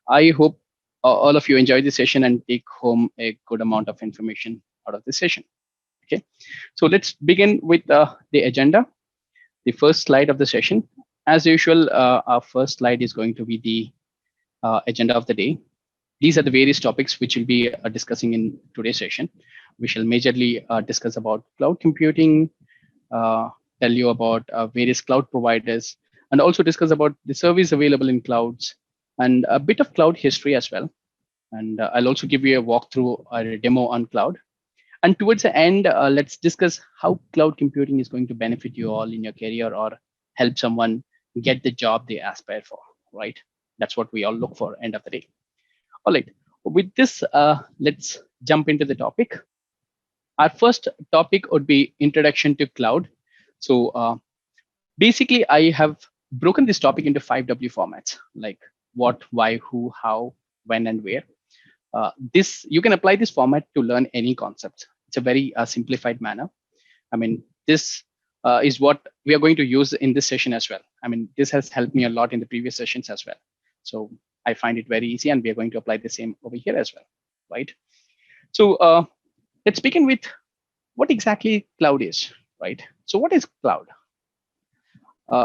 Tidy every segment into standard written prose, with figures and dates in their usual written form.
I hope all of you enjoy this session and take home a good amount of information out of this session. Okay, so let's begin with the agenda, the first slide of the session. As usual, our first slide is going to be the agenda of the day. These are the various topics which we'll be discussing in today's session. We shall majorly discuss about cloud computing, uh, tell you about various cloud providers, and also discuss about the service available in clouds and a bit of cloud history as well. And I'll also give you a walkthrough or a demo on cloud. And towards the end, let's discuss how cloud computing is going to benefit you all in your career or help someone get the job they aspire for, right? That's what we all look for end of the day. All right. With this, let's jump into the topic. Our first topic would be introduction to cloud. So basically, I have broken this topic into 5W formats, like what, why, who, how, when, and where. This you can apply this format to learn any concept. It's a very simplified manner. I mean, this is what we are going to use in this session as well. I mean, this has helped me a lot in the previous sessions as well. So I find it very easy, and we are going to apply the same over here as well, right? So let's begin with what exactly cloud is, right? So what is cloud?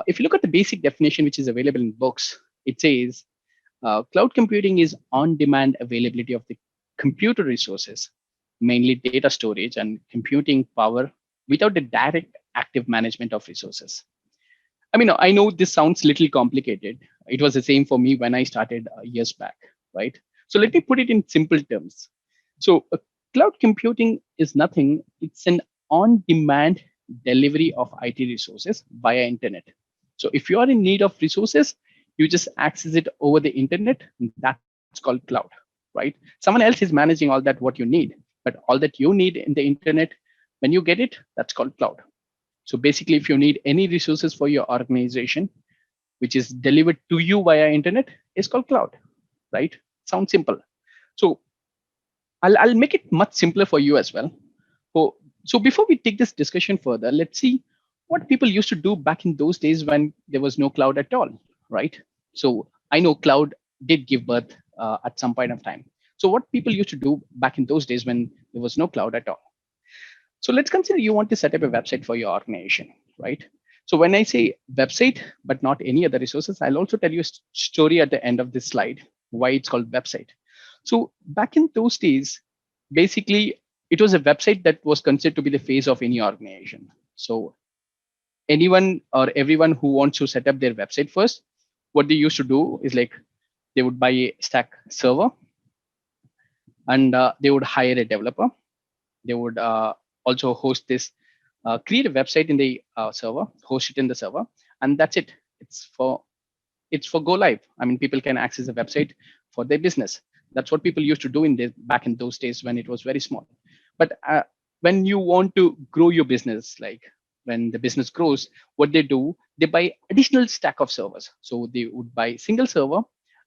If you look at the basic definition, which is available in books, it says cloud computing is on-demand availability of the computer resources, mainly data storage and computing power, without the direct active management of resources. I mean, I know this sounds a little complicated. It was the same for me when I started years back, right? So let me put it in simple terms. So cloud computing is nothing. It's an on-demand delivery of IT resources via internet. So if you are in need of resources, you just access it over the internet. That's called cloud, right? Someone else is managing all that what you need, but all that you need in the internet, when you get it, that's called cloud. So basically, if you need any resources for your organization, which is delivered to you via internet, is called cloud, right? Sounds simple. So I'll make it much simpler for you as well. So before we take this discussion further, let's see what people used to do back in those days when there was no cloud at all, right? So I know cloud did give birth at some point of time. So what people used to do back in those days when there was no cloud at all? So let's consider you want to set up a website for your organization, right? So when I say website, but not any other resources, I'll also tell you a story at the end of this slide, why it's called website. So back in those days, basically, it was a website that was considered to be the face of any organization. So anyone or everyone who wants to set up their website first, what they used to do is like they would buy a stack server and they would hire a developer. They would also host this, create a website in the server, host it in the server, and that's it. It's for go live. I mean, people can access the website for their business. That's what people used to do back in those days when it was very small. But when you want to grow your business, like when the business grows, what they do, they buy additional stack of servers. So they would buy single server,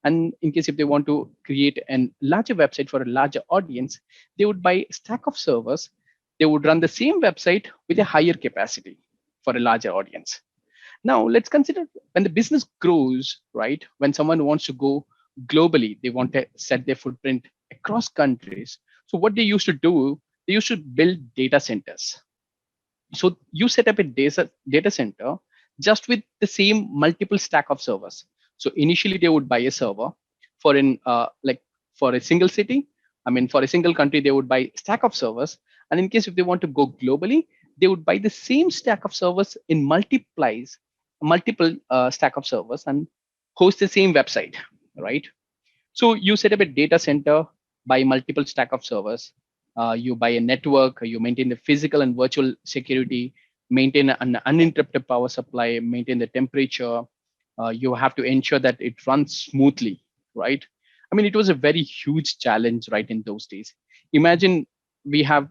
and in case if they want to create a larger website for a larger audience, they would buy a stack of servers. They would run the same website with a higher capacity for a larger audience. Now, let's consider when the business grows, right? When someone wants to go globally, they want to set their footprint across countries. So, what they used to do, they used to build data centers. So, you set up a data center just with the same multiple stack of servers. So, initially, they would buy a server for like for a single city. I mean, for a single country, they would buy stack of servers. And in case if they want to go globally, they would buy the same stack of servers in multiple stack of servers and host the same website, right? So you set up a data center, buy multiple stack of servers, you buy a network, you maintain the physical and virtual security, maintain an uninterrupted power supply, maintain the temperature. You have to ensure that it runs smoothly, right? I mean, it was a very huge challenge, right, in those days. Imagine we have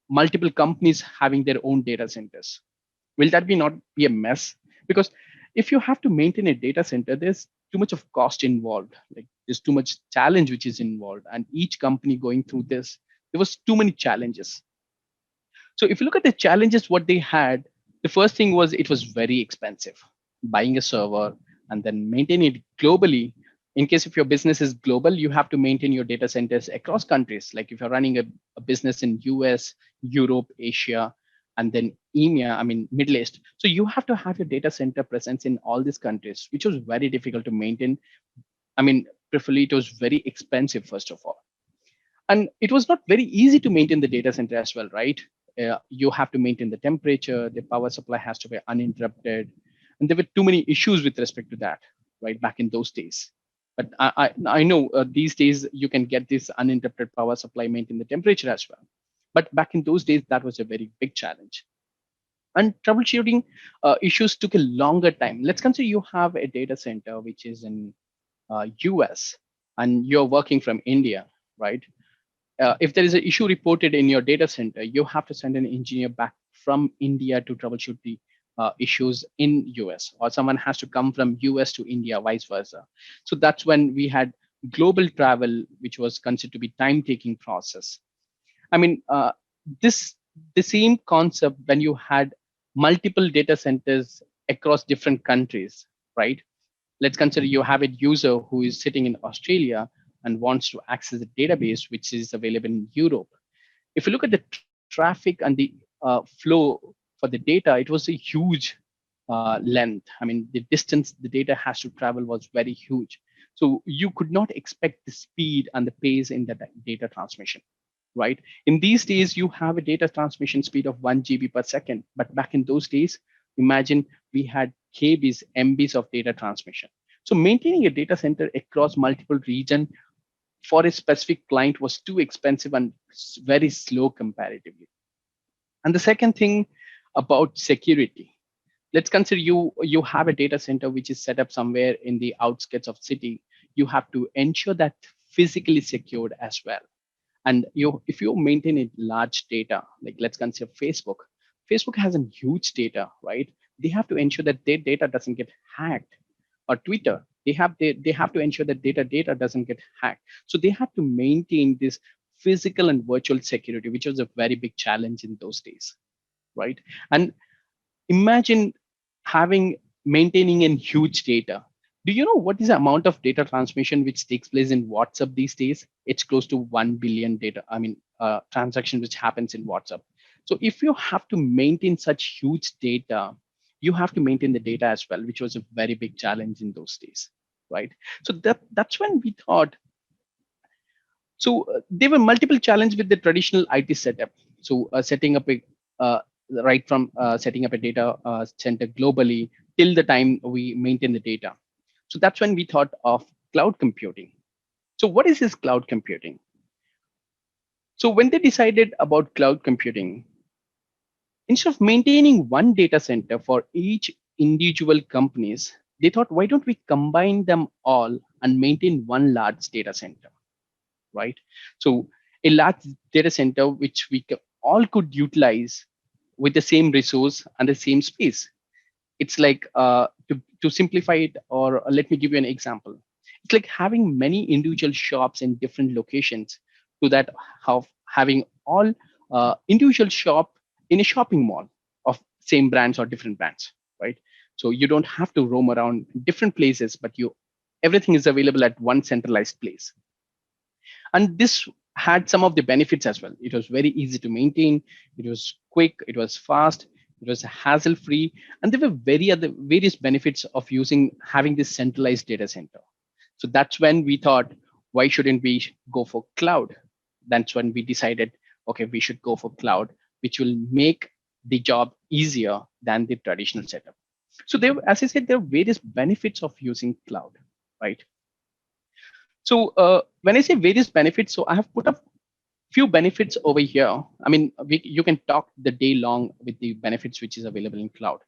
multiple companies having their own data centers. Will that be not be a mess? Because if you have to maintain a data center, there's too much of cost involved. Like there's too much challenge which is involved, and each company going through this, there was too many challenges. So if you look at the challenges, what they had, the first thing was it was very expensive. Buying a server and then maintaining it globally. In case if your business is global, you have to maintain your data centers across countries. Like if you're running a business in US, Europe, Asia, and then EMEA, I mean Middle East. So you have to have your data center presence in all these countries, which was very difficult to maintain. I mean, preferably it was very expensive, first of all. And it was not very easy to maintain the data center as well, right? You have to maintain the temperature, the power supply has to be uninterrupted. And there were too many issues with respect to that, right, back in those days. But I know these days you can get this uninterrupted power supply, maintain the temperature as well. But back in those days, that was a very big challenge. And troubleshooting issues took a longer time. Let's consider you have a data center which is in US and you're working from India, right? If there is an issue reported in your data center, you have to send an engineer back from India to troubleshoot the issues in US, or someone has to come from US to India, vice versa. So that's when we had global travel, which was considered to be time-taking process. I mean, this the same concept when you had multiple data centers across different countries, right? Let's consider you have a user who is sitting in Australia and wants to access a database which is available in Europe. If you look at the traffic and the flow for the data, it was a huge length. I mean, the distance the data has to travel was very huge. So you could not expect the speed and the pace in the data transmission, right? In these days, you have a data transmission speed of 1 GB per second. But back in those days, imagine we had KBs, MBs of data transmission. So maintaining a data center across multiple regions for a specific client was too expensive and very slow comparatively. And the second thing about security, let's consider you have a data center which is set up somewhere in the outskirts of city. You have to ensure that physically secured as well. And if you maintain a large data, like let's consider Facebook has a huge data, right? They have to ensure that their data doesn't get hacked. Or Twitter, they have to ensure that data doesn't get hacked. So they have to maintain this physical and virtual security, which was a very big challenge in those days, right? And imagine having maintaining in huge data. Do you know what is the amount of data transmission which takes place in WhatsApp these days? It's close to 1 billion data. I mean, transaction which happens in WhatsApp. So if you have to maintain such huge data, you have to maintain the data as well, which was a very big challenge in those days, right? So that's when we thought. So there were multiple challenges with the traditional IT setup. So setting up a right from setting up a data center globally till the time we maintain the data. So that's when we thought of cloud computing. So what is this cloud computing? So when they decided about cloud computing, instead of maintaining one data center for each individual companies, they thought, why don't we combine them all and maintain one large data center, right? So a large data center which all could utilize with the same resource and the same space. It's like to simplify it, or let me give you an example. It's like having many individual shops in different locations, to that having all individual shop in a shopping mall of same brands or different brands, right? So you don't have to roam around different places, but everything is available at one centralized place. And this had some of the benefits as well. It was very easy to maintain, it was quick, it was fast, it was hassle free, and there were various benefits of having this centralized data center. So that's when we thought, why shouldn't we go for cloud? That's when we decided, okay, we should go for cloud, which will make the job easier than the traditional setup. So there, as I said, there are various benefits of using cloud, right? So when I say various benefits, so I have put up few benefits over here. I mean, you can talk the day long with the benefits which is available in cloud,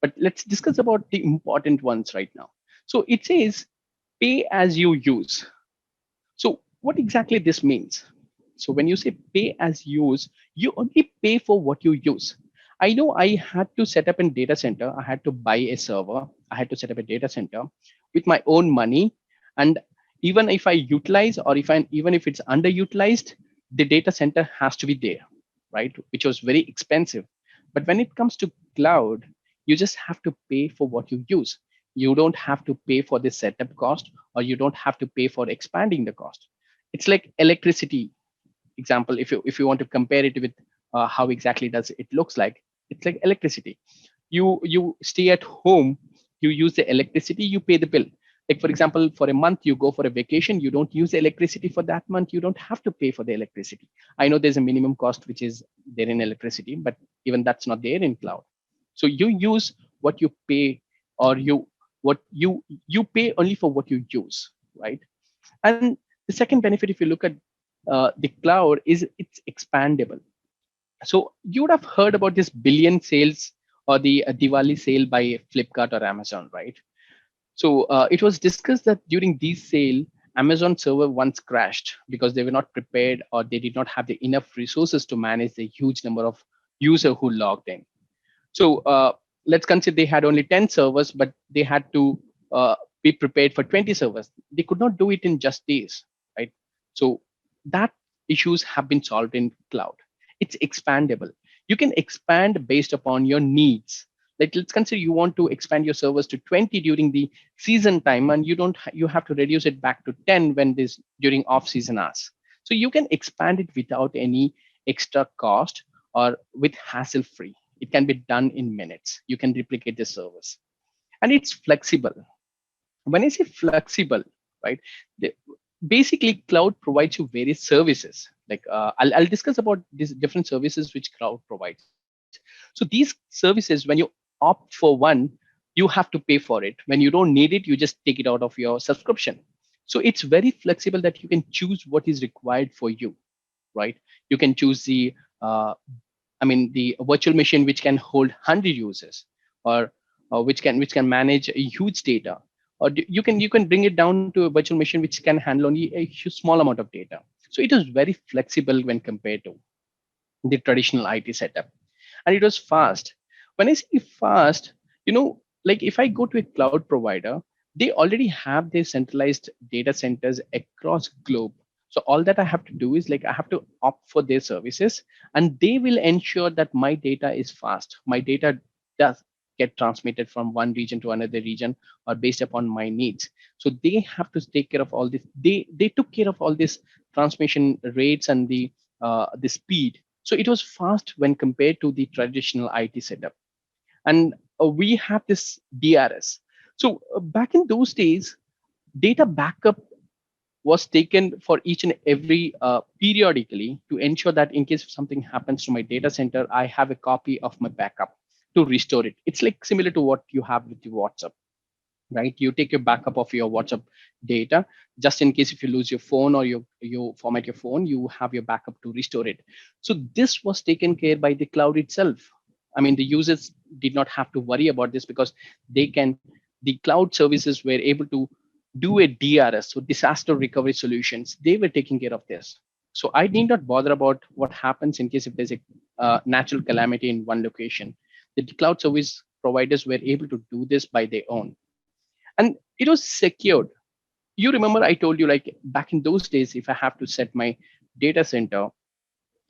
but let's discuss about the important ones right now. So it says pay as you use. So what exactly this means? So when you say pay as use, you only pay for what you use. I know I had to set up a data center. I had to buy a server. I had to set up a data center with my own money. And even if I utilize, or even if it's underutilized, the data center has to be there, right? Which was very expensive. But when it comes to cloud, you just have to pay for what you use. You don't have to pay for the setup cost, or you don't have to pay for expanding the cost. It's like electricity example. If you want to compare it with how exactly does it looks like, it's like electricity. You stay at home, you use the electricity, you pay the bill. Like for example, for a month you go for a vacation, you don't use electricity for that month, you don't have to pay for the electricity. I know there's a minimum cost which is there in electricity, but even that's not there in cloud. So you use what you pay, or you pay only for what you use, right? And the second benefit, if you look at the cloud, is it's expandable. So you would have heard about this billion sales, or the Diwali sale by Flipkart or Amazon, right? So it was discussed that during this sale, Amazon server once crashed because they were not prepared, or they did not have the enough resources to manage the huge number of user who logged in. So let's consider they had only 10 servers, but they had to be prepared for 20 servers. They could not do it in just days, right? So that issues have been solved in cloud. It's expandable. You can expand based upon your needs. Like let's consider you want to expand your servers to 20 during the season time, and you have to reduce it back to 10 when this during off season hours. So you can expand it without any extra cost, or with hassle free. It can be done in minutes. You can replicate the service, and it's flexible. When I say flexible, right? the, Basically cloud provides you various services. Like I'll discuss about these different services which cloud provides. So these services, when you opt for one, you have to pay for it. When you don't need it, you just take it out of your subscription. So it's very flexible that you can choose what is required for you, right? You can choose the virtual machine which can hold 100 users, or which can manage a huge data, or you can bring it down to a virtual machine which can handle only a small amount of data. So it is very flexible when compared to the traditional IT setup, and it was fast. When I say fast, like if I go to a cloud provider, they already have their centralized data centers across globe. So all that I have to do is like I have to opt for their services, and they will ensure that my data is fast. My data does get transmitted from one region to another region, or based upon my needs. So they have to take care of all this. They took care of all this transmission rates and the speed. So it was fast when compared to the traditional IT setup. And we have this DRS. So back in those days, data backup was taken for each and every periodically, to ensure that in case something happens to my data center, I have a copy of my backup to restore it. It's like similar to what you have with your WhatsApp, right? You take your backup of your WhatsApp data, just in case if you lose your phone, or you format your phone, you have your backup to restore it. So this was taken care by the cloud itself. I mean, the users did not have to worry about this, because the cloud services were able to do a DRS, so disaster recovery solutions. They were taking care of this. So I need not bother about what happens in case if there's a natural calamity in one location. The cloud service providers were able to do this by their own, and it was secured. You remember I told you, like back in those days, if I have to set my data center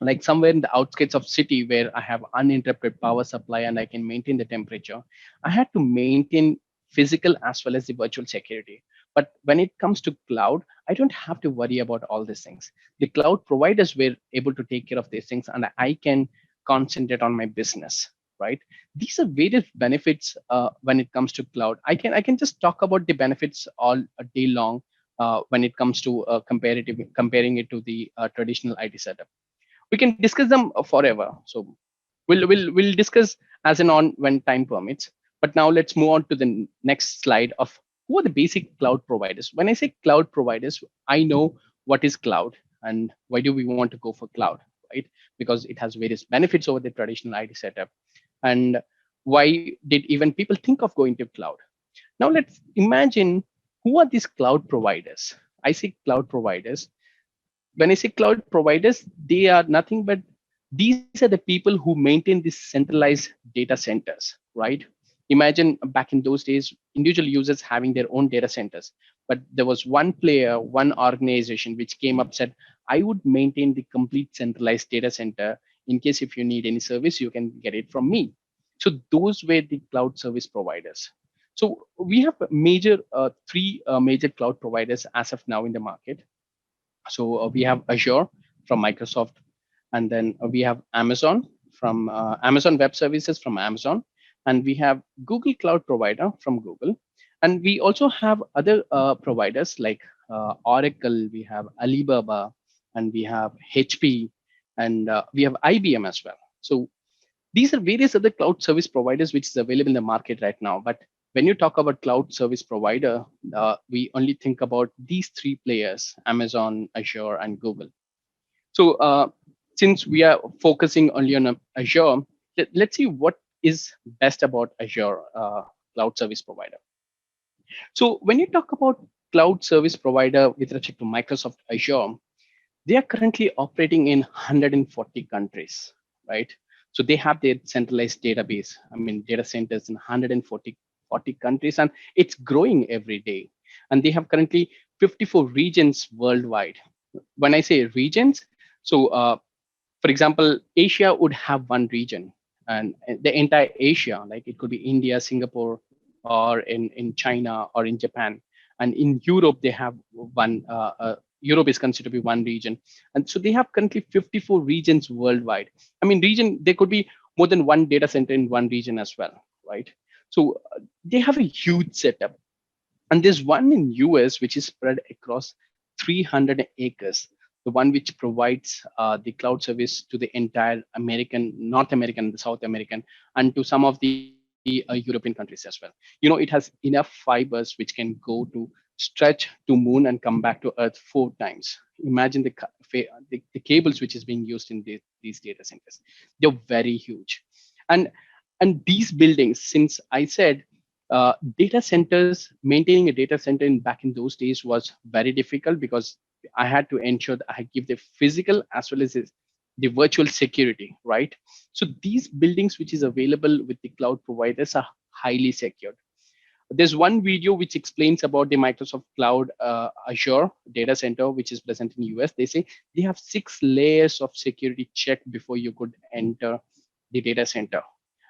like somewhere in the outskirts of city where I have uninterrupted power supply and I can maintain the temperature, I had to maintain physical as well as the virtual security. But when it comes to cloud, I don't have to worry about all these things. The cloud providers were able to take care of these things, and I can concentrate on my business, right? These are various benefits when it comes to cloud. I can just talk about the benefits all a day long when it comes to comparing it to the traditional IT setup. We can discuss them forever. So we'll discuss as and on when time permits. But now let's move on to the next slide of who are the basic cloud providers. When I say cloud providers, I know what is cloud and why do we want to go for cloud, right? Because it has various benefits over the traditional IT setup. And why did even people think of going to cloud? Now let's imagine who are these cloud providers. I say cloud providers. When I say cloud providers, they are nothing but these are the people who maintain these centralized data centers, right? Imagine back in those days, individual users having their own data centers, but there was one player, one organization which came up said, I would maintain the complete centralized data center. In case if you need any service, you can get it from me. So those were the cloud service providers. So we have major three major cloud providers as of now in the market. So we have Azure from Microsoft, and then we have Amazon from Amazon Web Services from Amazon, and we have Google Cloud Provider from Google, and we also have other providers like Oracle. We have Alibaba, and we have HP, and we have IBM as well. So these are various other cloud service providers which is available in the market right now. But when you talk about cloud service provider, we only think about these three players: Amazon, Azure, and Google. So since we are focusing only on Azure, let's see what is best about Azure cloud service provider. So when you talk about cloud service provider with respect to Microsoft Azure, they are currently operating in 140 countries, right? So they have their centralized database, I mean, data centers in 140 countries, and it's growing every day. And they have currently 54 regions worldwide. When I say regions, so for example, Asia would have one region, and the entire Asia, like it could be India, Singapore, or in China or in Japan. And in Europe, they have one. Europe is considered to be one region, and so they have currently 54 regions worldwide. I mean, region there could be more than one data center in one region as well, right? So they have a huge setup, and there's one in US which is spread across 300 acres, the one which provides the cloud service to the entire American, North American, the South American, and to some of the European countries as well. It has enough fibers which can go to stretch to moon and come back to Earth 4 times. Imagine the cables which is being used in these data centers. They're very huge. And these buildings, since I said data centers, maintaining a data center in back in those days was very difficult because I had to ensure that I give the physical as well as the virtual security, right? So these buildings which is available with the cloud providers are highly secured. There's one video which explains about the Microsoft Cloud Azure data center, which is present in US. They say they have 6 layers of security check before you could enter the data center.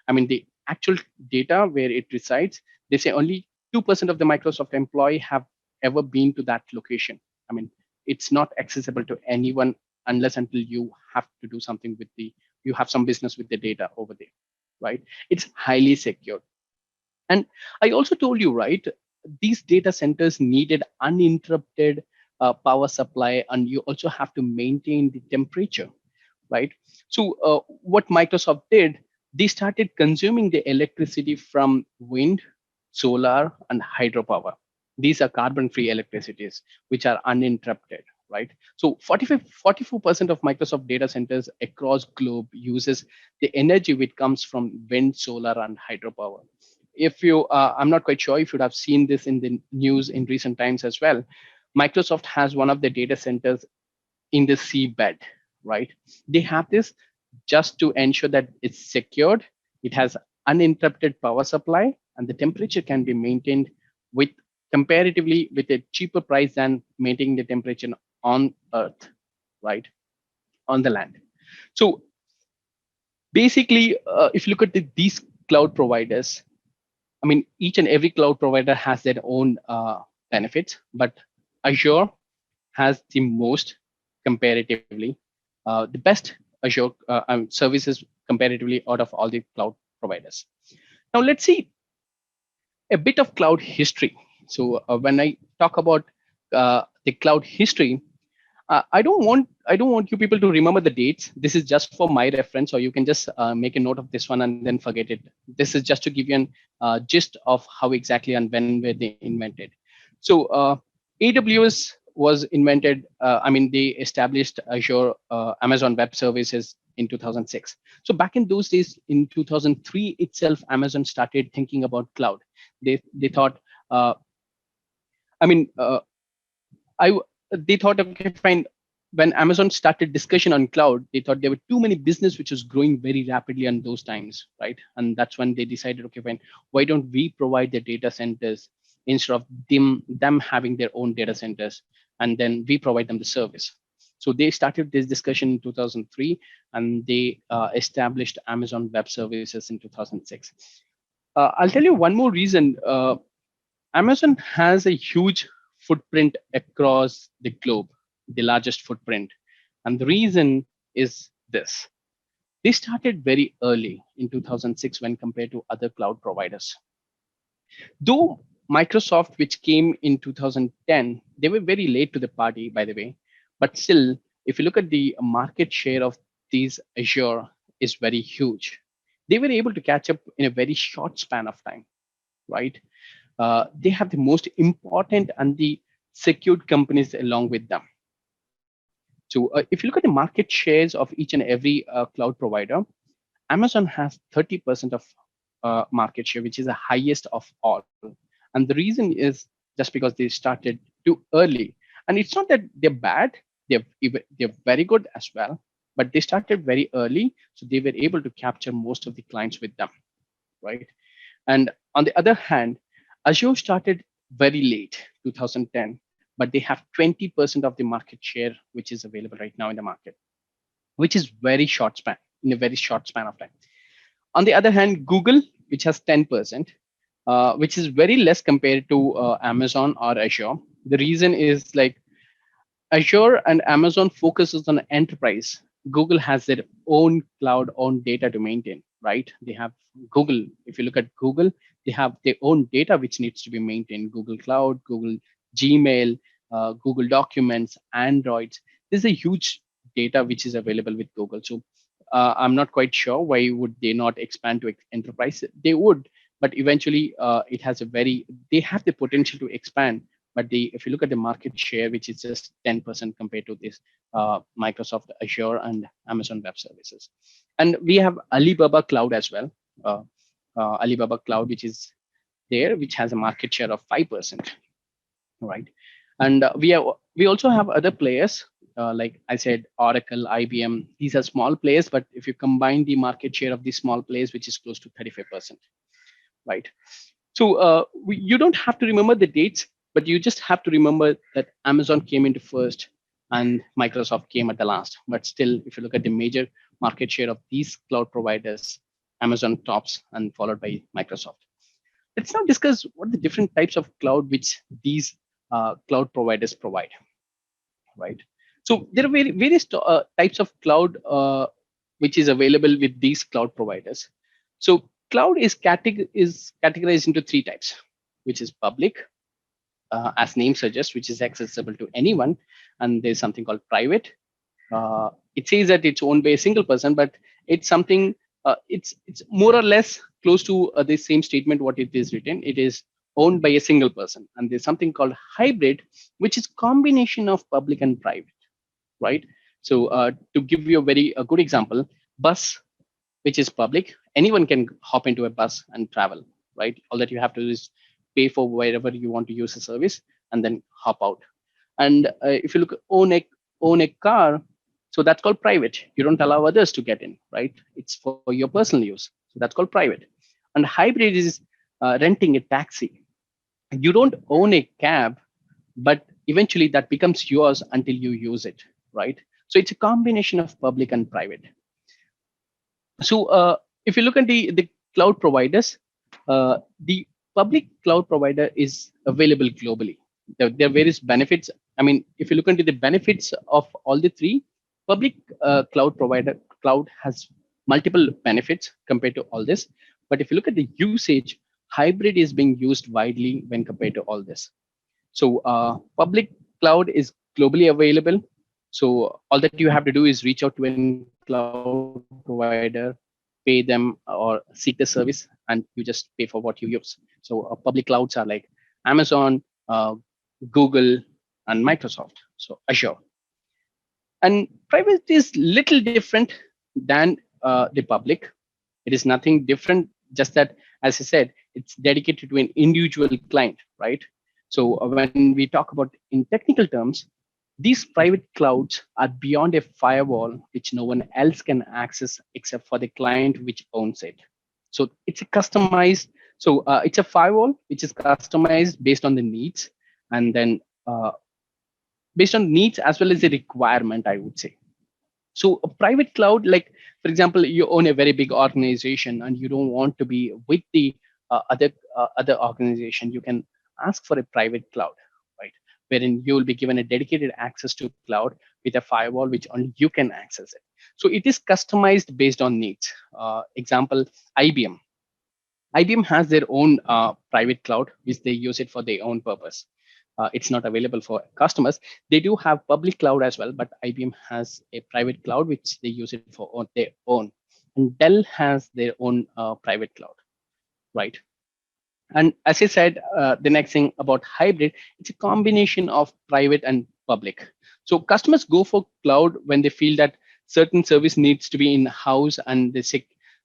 I mean, the actual data where it resides, they say only 2% of the Microsoft employee have ever been to that location. I mean, it's not accessible to anyone unless until you have to do something with you have some business with the data over there, right? It's highly secure. And I also told you, right, these data centers needed uninterrupted power supply, and you also have to maintain the temperature, right? So what Microsoft did, they started consuming the electricity from wind, solar, and hydropower. These are carbon-free electricities, which are uninterrupted, right? So 44% of Microsoft data centers across globe uses the energy which comes from wind, solar, and hydropower. If you, I'm not quite sure if you would have seen this in the news in recent times as well. Microsoft has one of the data centers in the seabed, right? They have this just to ensure that it's secured, it has uninterrupted power supply, and the temperature can be maintained with comparatively with a cheaper price than maintaining the temperature on Earth, right? On the land. So basically, if you look at these cloud providers, I mean, each and every cloud provider has their own benefits, but Azure has the most comparatively, the best Azure services comparatively out of all the cloud providers. Now let's see a bit of cloud history. So when I talk about the cloud history, I don't want you people to remember the dates. This is just for my reference, or you can just make a note of this one and then forget it. This is just to give you an gist of how exactly and when were they invented. So AWS was invented. I mean, they established Azure Amazon Web Services in 2006. So back in those days, in 2003 itself, Amazon started thinking about cloud. They thought, I mean, I they thought, okay, fine. When Amazon started discussion on cloud, they thought there were too many business which was growing very rapidly on those times, right? And that's when they decided, okay, fine, why don't we provide the data centers instead of them having their own data centers, and then we provide them the service. So they started this discussion in 2003, and they established Amazon Web Services in 2006. I'll tell you one more reason. Amazon has a huge footprint across the globe, the largest footprint. And the reason is this. They started very early in 2006 when compared to other cloud providers. Though Microsoft, which came in 2010, they were very late to the party, by the way. But still, if you look at the market share of these Azure is very huge. They were able to catch up in a very short span of time, right? They have the most important and the secured companies along with them. So if you look at the market shares of each and every cloud provider, Amazon has 30% of market share, which is the highest of all. And the reason is just because they started too early. And it's not that they're bad, they're very good as well, but they started very early. So they were able to capture most of the clients with them, right? And on the other hand, Azure started very late, 2010, but they have 20% of the market share, which is available right now in the market, which is very short span, in a very short span of time. On the other hand, Google, which has 10%, which is very less compared to Amazon or Azure. The reason is like Azure and Amazon focuses on enterprise. Google has their own cloud, own data to maintain, right? They have Google. If you look at Google, they have their own data which needs to be maintained. Google Cloud, Google Gmail, Google Documents, Androids. There's a huge data which is available with Google. So I'm not quite sure why would they not expand to enterprise. They would, but eventually it has a very. They have the potential to expand, but if you look at the market share, which is just 10% compared to this Microsoft Azure and Amazon Web Services. And we have Alibaba Cloud as well. Alibaba Cloud, which is there, which has a market share of 5%, right? And we also have other players, like I said, Oracle, IBM. These are small players, but if you combine the market share of these small players, which is close to 35%, right? So you don't have to remember the dates, but you just have to remember that Amazon came into first and Microsoft came at the last. But still, if you look at the major market share of these cloud providers, Amazon tops and followed by Microsoft. Let's now discuss what the different types of cloud which these cloud providers provide, right? So there are various types of cloud which is available with these cloud providers. So cloud is categorized into three types, which is public, as name suggests, which is accessible to anyone, and there's something called private. It says that it's owned by a single person, but it's something. It's more or less close to the same statement what it is written. It is owned by a single person, and there's something called hybrid, which is combination of public and private, right? So to give you a good example, bus, which is public, anyone can hop into a bus and travel, right? All that you have to do is pay for wherever you want to use a service and then hop out. And if you look own a car, so that's called private. You don't allow others to get in, right? It's for your personal use. So that's called private. And hybrid is renting a taxi. You don't own a cab, but eventually that becomes yours until you use it, right? So it's a combination of public and private. So if you look at the cloud providers, the public cloud provider is available globally. There are various benefits. I mean, if you look into the benefits of all the three, public cloud has multiple benefits compared to all this. But if you look at the usage, hybrid is being used widely when compared to all this. So public cloud is globally available. So all that you have to do is reach out to a cloud provider, pay them or seek the service, and you just pay for what you use. So public clouds are like Amazon, Google, and Microsoft. So Azure. And private is little different than the public. It is nothing different, just that, as I said, it's dedicated to an individual client, right? So when we talk about in technical terms, these private clouds are beyond a firewall, which no one else can access except for the client which owns it. So it's a customized, so it's a firewall which is customized based on the needs, and then based on needs as well as the requirement, I would say. So a private cloud, like for example, you own a very big organization and you don't want to be with the other organization, you can ask for a private cloud, right? Wherein you will be given a dedicated access to cloud with a firewall, which only you can access it. So it is customized based on needs. Example, IBM. IBM has their own private cloud, which they use it for their own purpose. It's not available for customers. They do have public cloud as well, but IBM has a private cloud, which they use it for their own. And Dell has their own private cloud, right? And as I said, the next thing about hybrid, it's a combination of private and public. So customers go for cloud when they feel that certain service needs to be in house, and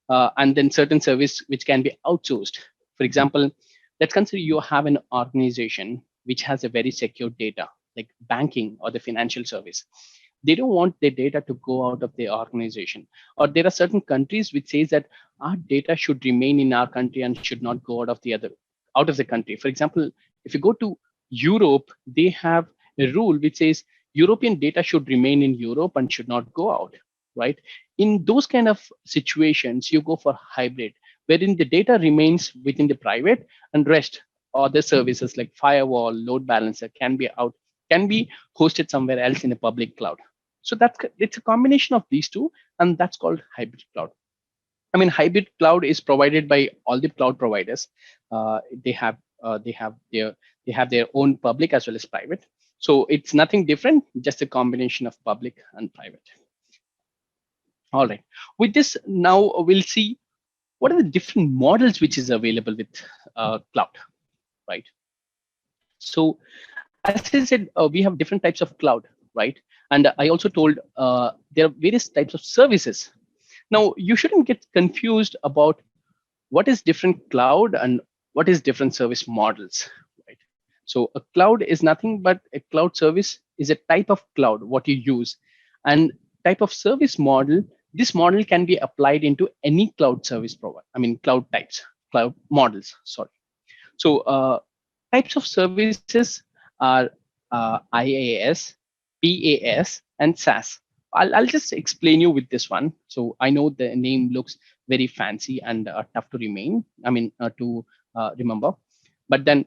and then certain service which can be outsourced. For example, let's consider you have an organization which has a very secure data, like banking or the financial service. They don't want their data to go out of their organization. Or there are certain countries which says that our data should remain in our country and should not go out of the country. For example, if you go to Europe, they have a rule which says European data should remain in Europe and should not go out, right? In those kind of situations, you go for hybrid, wherein the data remains within the private, and rest other services like firewall, load balancer can be hosted somewhere else in a public cloud. So it's a combination of these two, and that's called hybrid cloud. I mean, hybrid cloud is provided by all the cloud providers. They have they have their own public as well as private. So it's nothing different, just a combination of public and private. All right. With this, now we'll see what are the different models which is available with cloud, right? So as I said, we have different types of cloud, right? And I also told there are various types of services. Now, you shouldn't get confused about what is different cloud and what is different service models, right? So a cloud is nothing but a cloud service is a type of cloud, what you use. And type of service model, this model can be applied into any cloud service provider. I mean, cloud types, cloud models, sorry. So types of services are IaaS, PaaS, and SaaS. I'll just explain you with this one. So I know the name looks very fancy and tough to remember. But then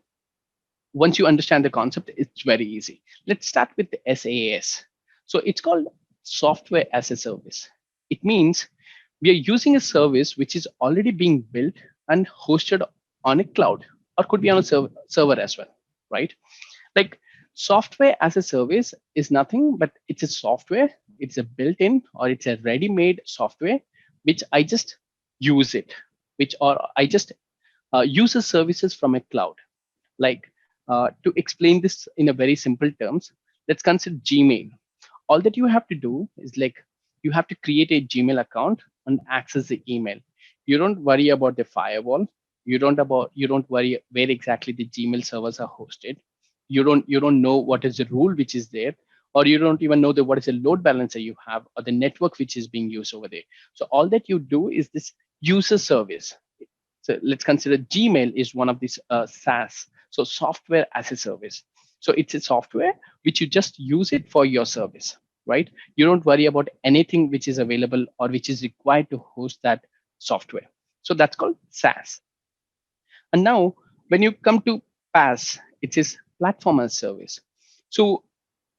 once you understand the concept, it's very easy. Let's start with the SaaS. So it's called software as a service. It means we are using a service which is already being built and hosted on a cloud, or could be on a server as well, right? Like software as a service is nothing but it's a software, it's a built-in or it's a ready-made software which I just use it, which or I just uses services from a cloud. Like to explain this in a very simple terms, let's consider Gmail. All that you have to do is like you have to create a Gmail account and access the email. You don't worry about the firewall. You don't worry where exactly the Gmail servers are hosted. You don't know what is the rule which is there, or you don't even know what is the load balancer you have or the network which is being used over there. So all that you do is this user service. So let's consider Gmail is one of these SaaS, so software as a service. So it's a software which you just use it for your service, right? You don't worry about anything which is available or which is required to host that software. So that's called SaaS. And now when you come to PaaS, it is platform as service. So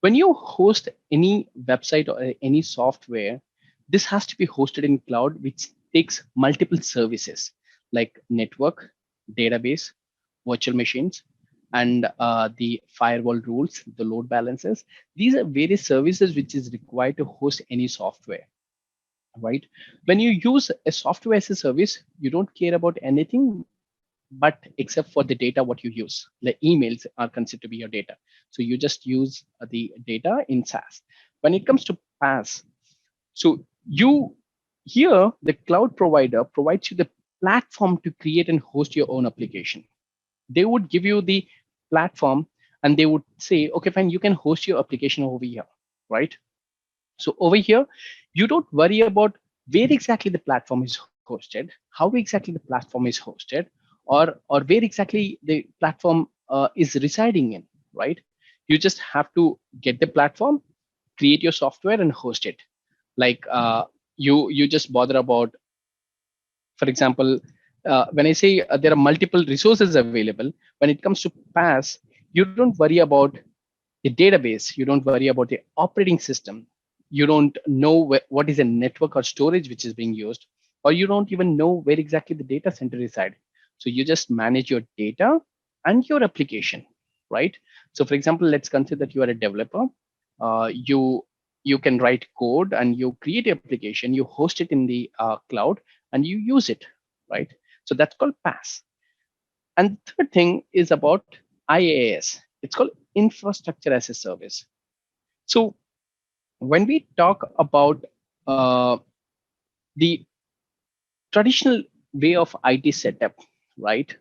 when you host any website or any software, this has to be hosted in cloud, which takes multiple services like network, database, virtual machines, and the firewall rules, the load balancers. These are various services which is required to host any software, right? When you use a software as a service, you don't care about anything but except for the data what you use. The emails are considered to be your data. So you just use the data in SaaS. When it comes to PaaS, so you here the cloud provider provides you the platform to create and host your own application. They would give you the platform and they would say, okay, fine, you can host your application over here, right? So over here, you don't worry about where exactly the platform is hosted, how exactly the platform is hosted, or where exactly the platform is residing in, right? You just have to get the platform, create your software, and host it. Like you just bother about, for example, when I say there are multiple resources available, when it comes to PaaS, you don't worry about the database, you don't worry about the operating system, you don't know what is a network or storage which is being used, or you don't even know where exactly the data center reside. So you just manage your data and your application, right? So for example, let's consider that you are a developer. You can write code and you create an application, you host it in the cloud, and you use it, right? So that's called PaaS. And the third thing is about IaaS. It's called infrastructure as a service. So when we talk about the traditional way of IT setup, right?